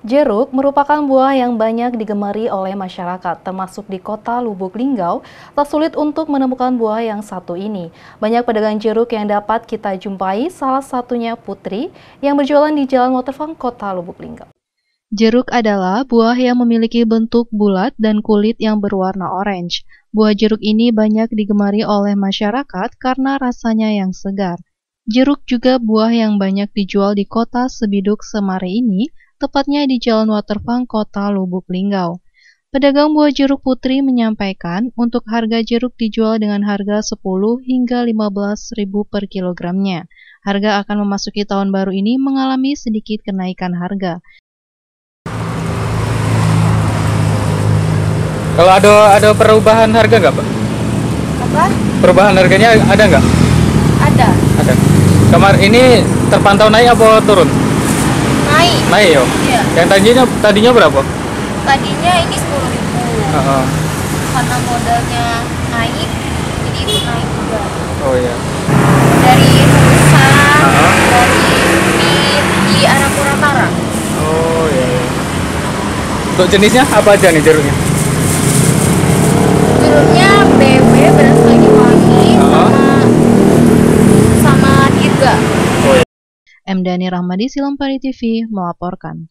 Jeruk merupakan buah yang banyak digemari oleh masyarakat, termasuk di kota Lubuk Linggau. Tak sulit untuk menemukan buah yang satu ini. Banyak pedagang jeruk yang dapat kita jumpai, salah satunya Putri, yang berjualan di Jalan Waterfront Kota Lubuk Linggau. Jeruk adalah buah yang memiliki bentuk bulat dan kulit yang berwarna orange. Buah jeruk ini banyak digemari oleh masyarakat karena rasanya yang segar. Jeruk juga buah yang banyak dijual di kota Sebiduk Semari ini, tepatnya di Jalan Waterfront Kota Lubuk Linggau. Pedagang buah jeruk Putri menyampaikan untuk harga jeruk dijual dengan harga 10 hingga 15.000 per kilogramnya. Harga akan memasuki tahun baru ini mengalami sedikit kenaikan harga. Kalau ada perubahan harga nggak, Pak? Apa? Perubahan harganya ada nggak? Ada. Ada. Kemarin ini terpantau naik apa turun? Naik. Naik yo. Iya. Yang tadinya berapa? Tadinya ini 10.000. Karena modalnya naik, jadi ikut naik juga. Oh iya. Dari Nusa, dari di arah Purwakarta. Oh iya. Untuk jenisnya apa aja nih jeruknya? Jeruknya BB, beras lagi wangi, sama Dirga. M. Dhani Rahmadi, Silampari TV, melaporkan.